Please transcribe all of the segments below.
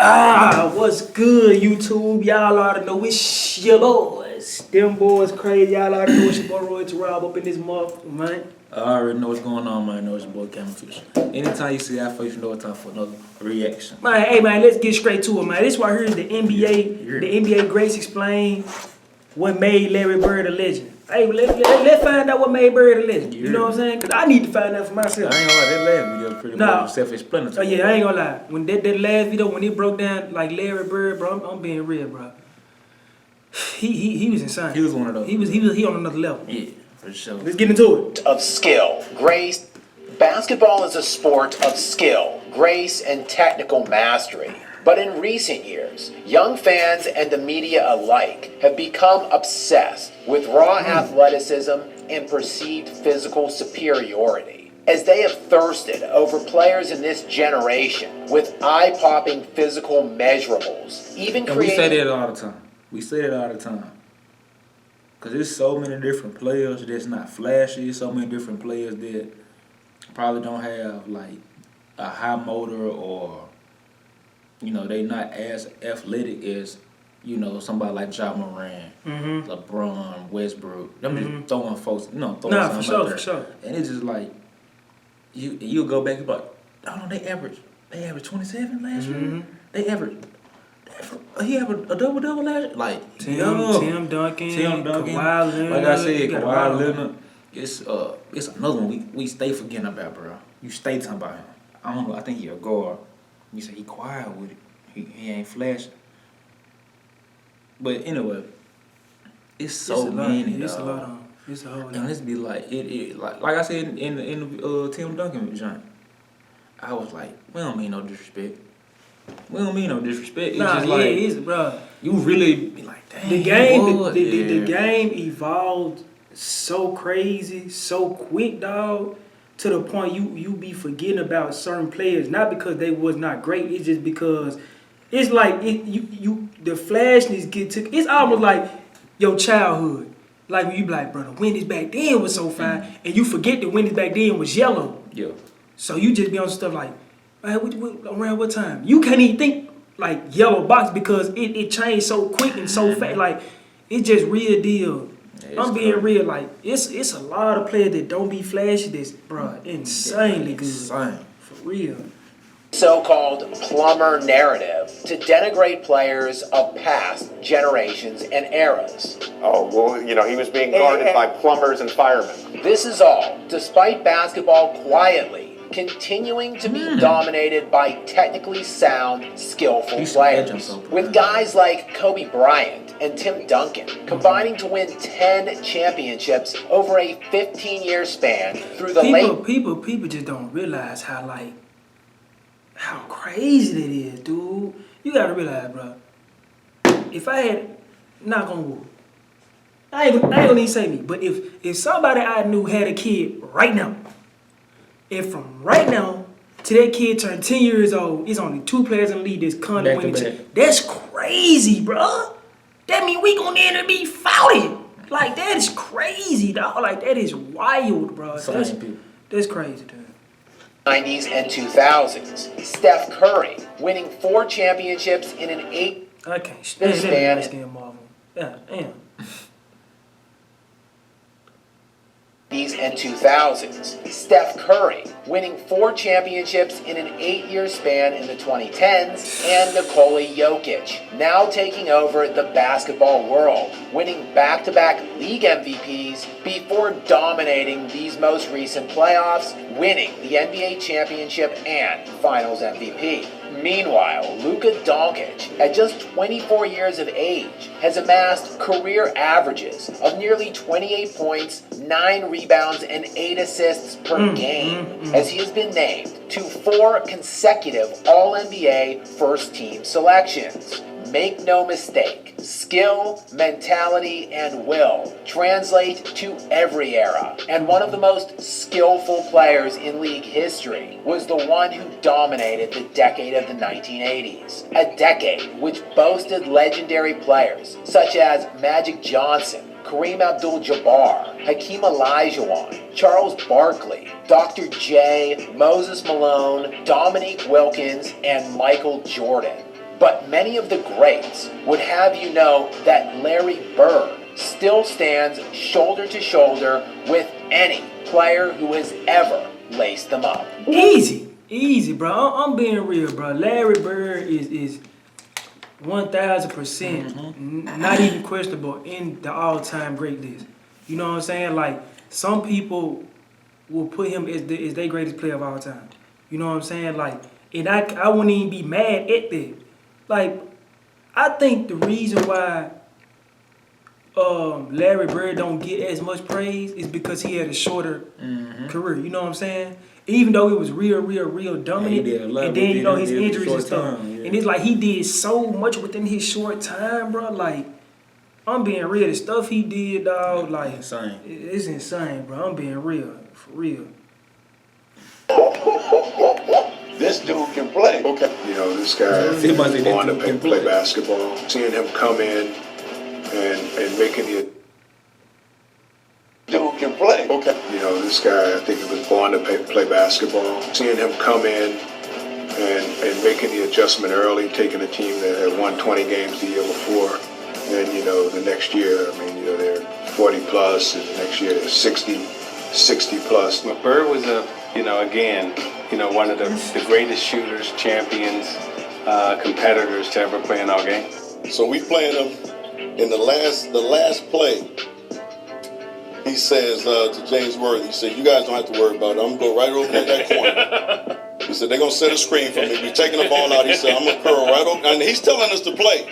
What's good, YouTube? Y'all oughta know it's your boys. Them boys crazy. Y'all oughta know it's your boy Roy to Rob up in this motherfucker, man. I already know what's going on, man. I know it's your boy Camouflage. Anytime you see that face, you know it's time for another reaction. Man, hey man, let's get straight to it, man. This right here is the NBA greats explain what made Larry Bird a legend. Hey, let's find out what made Bird a legend. You know what I'm saying? Cause I need to find out for myself. I ain't gonna lie, that last video pretty much self-explanatory. Oh yeah, I ain't gonna lie. When that last video, when it broke down like Larry Bird, bro, I'm being real, bro. He was insane. He was one of those. He on another level. Yeah, for sure. Let's get into it. Of skill, grace. Basketball is a sport of skill, grace, and technical mastery. But in recent years, young fans and the media alike have become obsessed with raw athleticism and perceived physical superiority, as they have thirsted over players in this generation with eye-popping physical measurables, even And creating... we say that all the time. We say that all the time. Because there's so many different players that's not flashy, so many different players that probably don't have, like, a high motor or... You know, they not as athletic as, you know, somebody like Ja Morant, LeBron, Westbrook. Them just throwing folks, throwing something out there. For sure. And it's just like, you go back and be like, oh no, they averaged 27 last year. He averaged a double-double last year. Like, Tim Duncan, Kawhi Leonard. Like I said, Kawhi Leonard. It's another one we stay forgetting about, bro. You stay talking about him. I don't know, I think he a guard. You say he quiet with it. He ain't flashing. But anyway, it's so many. It's a lot on. It's a whole lot. And let's be like like I said in the Tim Duncan joint. I was like, we don't mean no disrespect. It's just like, it is, bro. You really be like, dang. The game evolved so crazy, so quick, dog. To the point you be forgetting about certain players, not because they was not great. It's just because it's like the flashness get to. It's almost like your childhood. Like when you be like, bro, the Wendy's back then was so fine, and you forget the Wendy's back then was yellow. Yeah. So you just be on stuff like, man, around what time? You can't even think like yellow box because it changed so quick and so fast. Like it's just real deal. I'm being real, like it's a lot of players that don't be flashy. This, bro, insanely good, for real. So-called plumber narrative to denigrate players of past generations and eras. Oh, well, he was being guarded by plumbers and firemen. This is all despite basketball quietly continuing to be dominated by technically sound, skillful players. With guys like Kobe Bryant and Tim Duncan combining to win 10 championships over a 15-year span through the People just don't realize how crazy it is, dude. You gotta realize, bro. If I had, knock on wood, I ain't gonna even say me, but if somebody I knew had a kid right now, and from right now to that kid turned 10 years old, it's only 2 players in the league that's currently winning. That's crazy, bro. That mean we gonna end up be fouling. Like that is crazy, dog. Like that is wild, bro. That's crazy, dude. 90s and 2000s. Steph Curry winning 4 championships in an 8 I can't stand that Marvel. Yeah, damn. And 2000s. Steph Curry winning 4 championships in an 8-year span in the 2010s, and Nikola Jokic now taking over the basketball world, winning back-to-back league MVPs before dominating these most recent playoffs, winning the NBA championship and Finals MVP. Meanwhile, Luka Doncic, at just 24 years of age, has amassed career averages of nearly 28 points, 9 rebounds, and 8 assists per game, as he has been named to 4 consecutive All-NBA first-team selections. Make no mistake, skill, mentality, and will translate to every era. And one of the most skillful players in league history was the one who dominated the decade of the 1980s. A decade which boasted legendary players such as Magic Johnson, Kareem Abdul-Jabbar, Hakeem Olajuwon, Charles Barkley, Dr. J, Moses Malone, Dominique Wilkins, and Michael Jordan. But many of the greats would have you know that Larry Bird still stands shoulder to shoulder with any player who has ever laced them up. Easy, bro. I'm being real, bro. Larry Bird is 1,000% not even questionable in the all-time great list. You know what I'm saying? Like, some people will put him as their greatest player of all time. You know what I'm saying? Like, and I wouldn't even be mad at that. Like, I think the reason why Larry Bird don't get as much praise is because he had a shorter career. You know what I'm saying? Even though it was real dominant, and then you know his injuries and stuff, and it's like he did so much within his short time, bro. Like, I'm being real, the stuff he did, dog, like insane. It's insane, bro. I'm being real, for real. This dude can play. Okay. You know, this guy going to play basketball. Seeing him come in and making the Dude can play. okay. You know, this guy, I think he was born to play basketball. Seeing him come in and making the adjustment early, taking a team that had won 20 games the year before, and you know, the next year, I mean, you know, they're 40 plus, and the next year they're 60 plus. But Bird was one of the greatest shooters, champions, competitors to ever play in our game. So we playing him in the last play. He says to James Worthy, he said, "You guys don't have to worry about it. I'm gonna go right over in that corner." He said, "They're gonna set a screen for me. We're taking the ball out." He said, "I'm gonna curl right over," and he's telling us to play.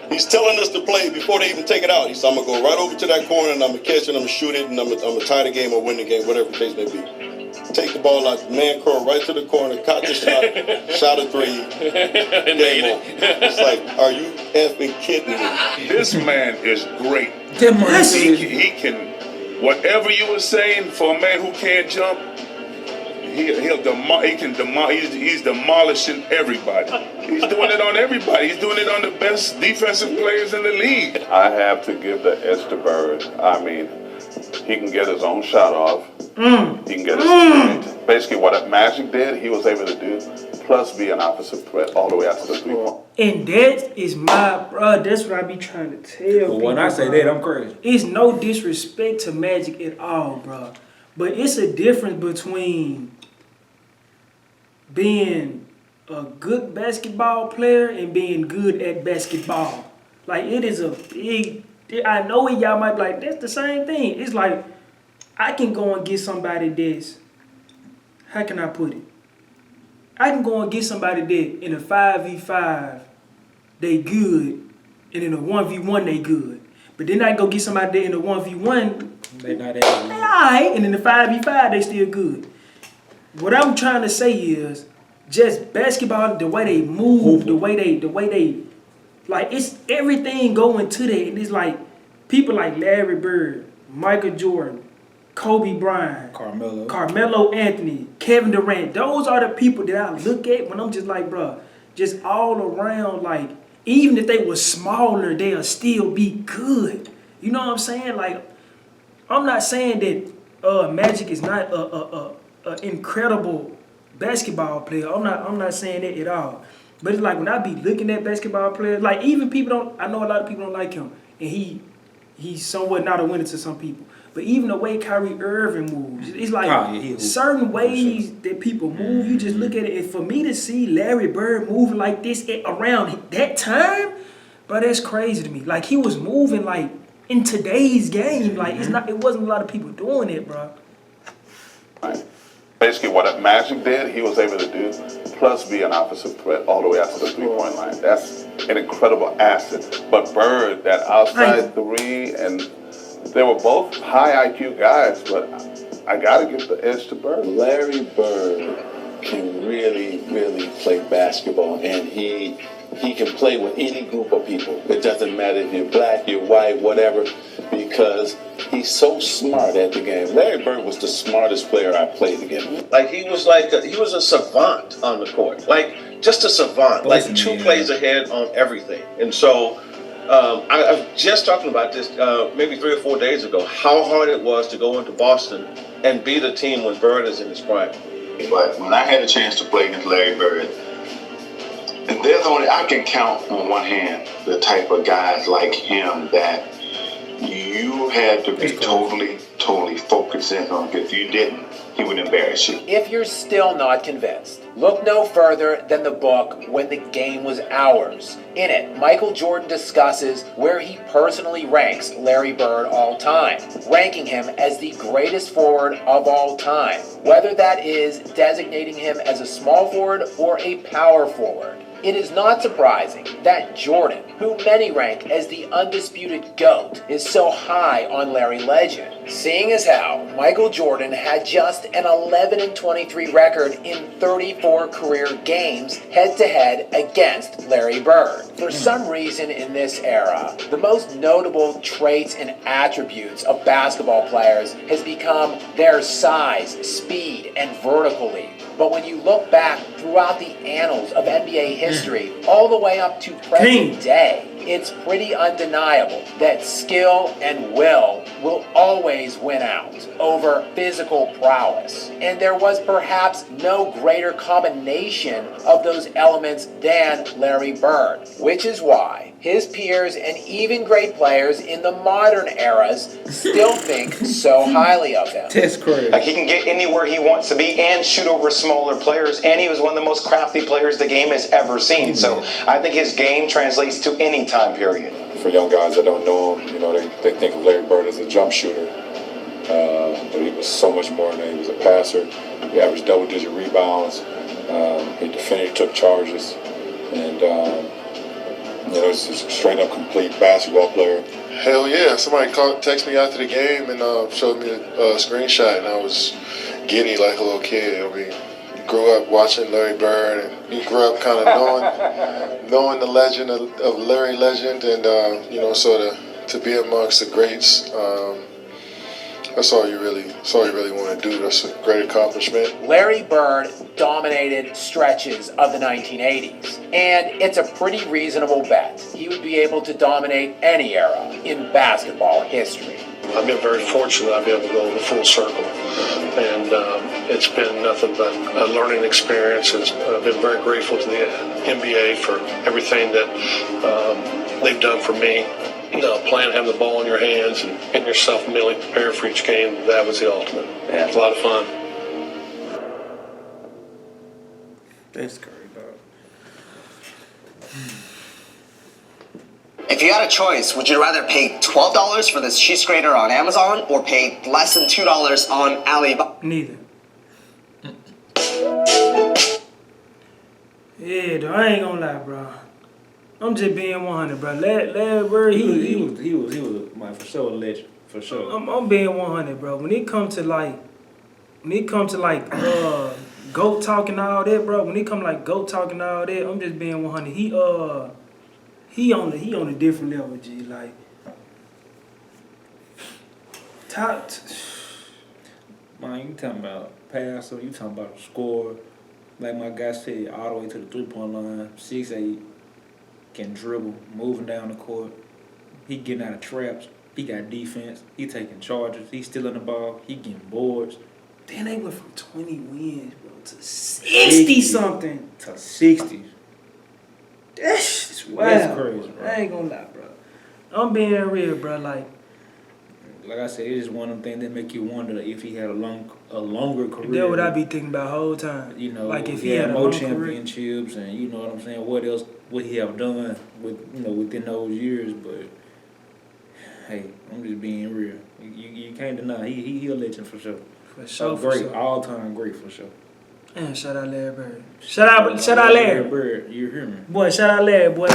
He's telling us to play before they even take it out. He said, "I'm gonna go right over to that corner and I'm gonna catch it, I'm gonna shoot it, and I'm gonna tie the game or win the game, whatever the case may be." Take the ball out, man curl right to the corner, caught the shot a three, game on. It's like, are you effing kidding me? This man is great. He can, whatever you were saying for a man who can't jump, he's demolishing everybody. He's doing it on everybody. He's doing it on the best defensive players in the league. I have to give the edge to Bird. I mean, he can get his own shot off. He can get his basically what Magic did, he was able to do, plus be an opposite threat all the way out to the 3-point. And that is that's what I be trying to tell people. When I say that, I'm crazy. It's no disrespect to Magic at all, bro. But it's a difference between being a good basketball player and being good at basketball. Like, it is a big... I know it, y'all might be like, that's the same thing. It's like, I can go and get somebody that's... How can I put it? I can go and get somebody that in a 5v5, they good, and in a 1v1, they good. But then I go get somebody that in a 1v1, They not they alright, and in the 5v5, they still good. What I'm trying to say is, just basketball, the way they move, the way they, like, it's everything going to that. And it's like, people like Larry Bird, Michael Jordan, Kobe Bryant, Carmelo Anthony, Kevin Durant. Those are the people that I look at when I'm just like, bro, just all around, like, even if they were smaller, they'll still be good. You know what I'm saying? Like, I'm not saying that Magic is not a incredible basketball player. I'm not saying that at all. But it's like, when I be looking at basketball players, like, even people I know a lot of people don't like him, and he's somewhat not a winner to some people. But even the way Kyrie Irving moves, it's like certain ways that people move, you just look at it. And for me to see Larry Bird moving like this around that time, bro, that's crazy to me. Like, he was moving like in today's game. Like, it wasn't a lot of people doing it, bro. Right. Basically what Magic did, he was able to do, plus be an opposite threat all the way out to the 3-point line. That's an incredible asset. But Bird, that outside three, and they were both high IQ guys, but I got to give the edge to Bird. Larry Bird can really, really play basketball, and he can play with any group of people. It doesn't matter if you're black, you're white, whatever, because he's so smart at the game. Larry Bird was the smartest player I played against. Like, he was a savant on the court, like just a savant, like two plays ahead on everything. And so I was just talking about this maybe 3 or 4 days ago, how hard it was to go into Boston and beat a team when Bird is in his prime. But when I had a chance to play against Larry Bird, And there's only, I can count on one hand the type of guys like him that you had to be totally focused in on. If you didn't, he would embarrass you. If you're still not convinced, look no further than the book When the Game Was Ours. In it, Michael Jordan discusses where he personally ranks Larry Bird all time, ranking him as the greatest forward of all time, whether that is designating him as a small forward or a power forward. It is not surprising that Jordan, who many rank as the undisputed GOAT, is so high on Larry Legend, seeing as how Michael Jordan had just an 11-23 record in 34 career games head-to-head against Larry Bird. For some reason in this era, the most notable traits and attributes of basketball players has become their size, speed, and vertical leap. But when you look back throughout the annals of NBA history, all the way up to present day, it's pretty undeniable that skill and will always win out over physical prowess. And there was perhaps no greater combination of those elements than Larry Bird, which is why his peers and even great players in the modern eras still think so highly of him. That's crazy. Like, he can get anywhere he wants to be and shoot over smaller players, and he was one of the most crafty players the game has ever seen. So I think his game translates to any time period. For young guys that don't know him, you know, they think of Larry Bird as a jump shooter. But he was so much more than that. He was a passer. He averaged double-digit rebounds. He defended, took charges. And, you know, he's just a straight-up complete basketball player. Hell yeah. Somebody texted me after the game and showed me a screenshot, and I was giddy like a little kid. I mean, grew up watching Larry Bird, and he grew up kind of knowing the legend of Larry Legend, and you know, so to be amongst the greats, that's all you really want to do. That's a great accomplishment. Larry Bird dominated stretches of the 1980s, and it's a pretty reasonable bet he would be able to dominate any era in basketball history. I've been very fortunate I've been able to go the full circle, and it's been nothing but a learning experience. I've been very grateful to the NBA for everything that they've done for me. Playing, having the ball in your hands and getting yourself mentally prepared for each game, that was the ultimate. Yeah. It's a lot of fun. That's crazy, bro. If you had a choice, would you rather pay $12 for this sheet straightener on Amazon or pay less than $2 on Alibaba? Neither. Yeah, though, I ain't gonna lie, bro. I'm just being 100, bro. Larry Bird, he was my for sure a legend, for sure. I'm being 100, bro. When it come to like GOAT talking and all that, bro. When it come like GOAT talking and all that, I'm just being 100. He on a different level, G. Like top. Man, you talking about passer, you talking about score. Like my guy said, all the way to the 3-point line, 6'8". Can dribble, moving down the court. He getting out of traps. He got defense. He taking charges. He stealing the ball. He getting boards. Then they went from 20 wins, bro, to 60 something. To 60. That's That's crazy, bro. I ain't gonna lie, bro. I'm being real, bro. Like I said, it's just one of them things that make you wonder if he had a longer career. that's what I be thinking about the whole time. You know, like if he had had a more long championships, and you know what I'm saying. What else would he have done within those years? But hey, I'm just being real. You can't deny he a legend for sure. For sure, great, for sure. all time great for sure. And shout out Larry Bird. Shout out Larry. Bird, you hear me? Boy, shout out Larry, boy,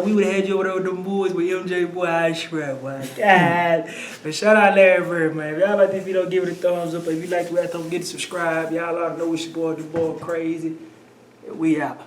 we would have had you over there with them boys with MJ, boy, I swear, boy. God. But shout out Larry Bird, man. If y'all like this video, give it a thumbs up. If you like the rest, don't forget to subscribe. Y'all ought to know it's your boy, the boy crazy. We out.